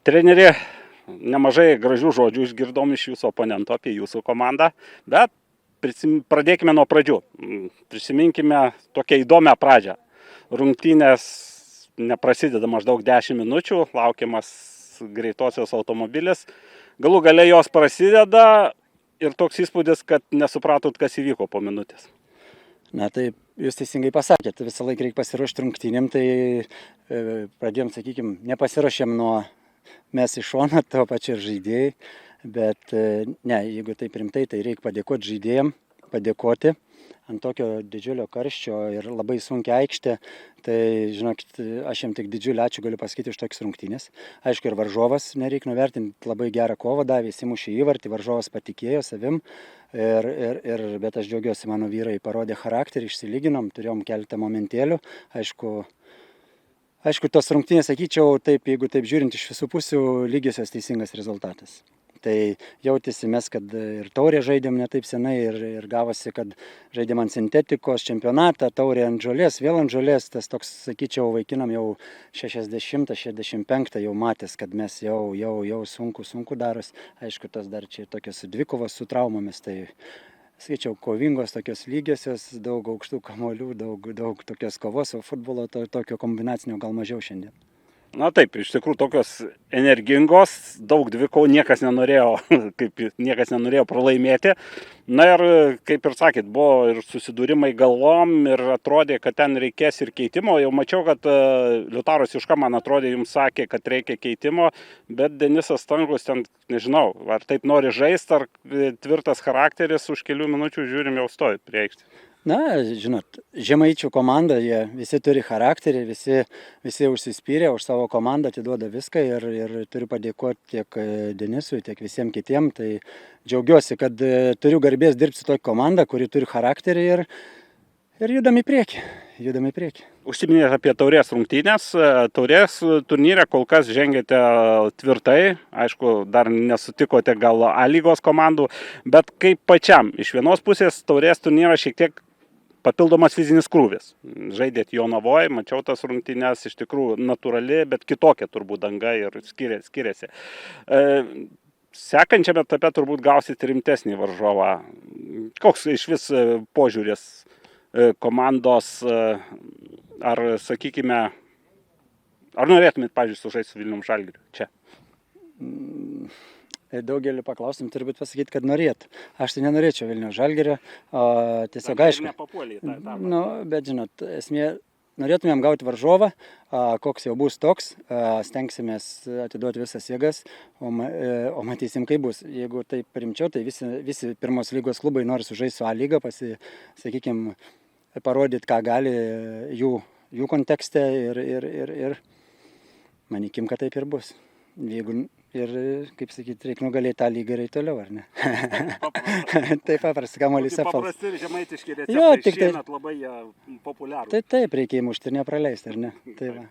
Treneri, nemažai gražių žodžių išgirdom iš jūsų oponento apie jūsų komandą, bet pradėkime nuo pradžių. Prisiminkime tokią įdomią pradžią. Rungtynės neprasideda maždaug 10 minučių, laukiamas greitosios automobilis. Galų gale jos prasideda ir toks įspūdis, kad nesupratot, kas įvyko po minutės. Na taip, jūs teisingai pasakėte, visą laiką reikia pasiruošti rungtynėm, tai pradėjom, sakykime, nepasiruošėm nuo mes iš šono, to pačiu ir žaidėjai, bet ne, jeigu taip rimtai, tai reikia padėkoti žaidėjim, padėkoti ant tokio didžiulio karščio ir labai sunkia aikštė, tai žinokit, aš jam tik didžiulį ačiū galiu pasakyti už tokias rungtynės. Aišku, ir varžovas nereikia nuvertinti, labai gerą kovą davė, įsimušė įvartį, varžovas patikėjo savim, bet aš džiaugiuosi, mano vyrai parodė charakterį, išsilyginom, turėjom keletą momentėlių, aišku, tos rungtynės, sakyčiau, taip, jeigu taip žiūrint iš visų pusių, lygiosios teisingas rezultatas. Tai jautėsi mes, kad ir taurė žaidėm ne taip senai ir gavosi, kad žaidėm ant sintetikos čempionatą, taurė ant žolės, vėl ant žolės, tas toks, sakyčiau, vaikinam jau 60-65 jau matęs, kad mes jau sunku daros. Aišku, tas dar čia tokios dvikovos su traumomis, tai sakyčiau, kovingos tokios lygiosios, daug aukštų kamuolių, daug tokios kovos, o futbolo tokio kombinacinio gal mažiau šiandien. Na taip, iš tikrųjų tokios energingos, daug dvikovų, niekas nenorėjo pralaimėti. Na ir, kaip ir sakėt, buvo ir susidūrimai galvom ir atrodė, kad ten reikės ir keitimo. Jau mačiau, kad Liutaras Juška, man atrodė, jums sakė, kad reikia keitimo, bet Denisas Stankus ten, nežinau, ar taip nori žaisti, ar tvirtas charakteris, už kelių minučių žiūrim jau stovi prie aikštės. Na, žinot, žemaičių komanda, jie visi turi charakterį, visi užsispyrė, už savo komandą atiduoda viską ir turiu padėkoti tiek Denisui, tiek visiems kitiems. Tai džiaugiuosi, kad turiu garbės dirbti su tokia komanda, kuri turi charakterį ir judam į priekį. Užsiminėte apie taurės rungtynės. Taurės turnyre kol kas žengėte tvirtai. Aišku, dar nesutikote gal A lygos komandų, bet kaip pačiam, iš vienos pusės taurės turnyras šiek tiek papildomas fizinis krūvis. Žaidėt Jonavoje, mačiau tas rungtynės, iš tikrųjų natūrali, bet kitokia turbūt danga ir skiriasi. Sekančiame etape turbūt gausit rimtesnį varžovą. Koks iš vis požiūris komandos, ar sakykime, ar norėtumėt, pavyzdžiui, sužaisti su Vilnium Žalgiriu čia? Daugelį paklausim, turbūt pasakyti, kad norėtų. Aš tai nenorėčiau Vilniaus Žalgirio, tiesiog aišku. Nu, bet žinot, esmė, norėtumėm gauti varžovą, koks jau bus toks, stengsimės atiduoti visas jėgas, o matysim, kaip bus. Jeigu taip rimčiau, tai visi pirmos lygos klubai nori sužaisti su A lyga, sakykime, parodyti, ką gali jų kontekste ir manykim, kad taip ir bus. Ir, kaip sakyti, reikia nugalėti tą lygą ir toliau, ar ne? Taip paprasta, kamuolys apvals. Paprasti ir žemaitiški receptai, šiemet labai populiarūs. Taip, reikia įmušti ir nepraleisti, ar ne? Tai va.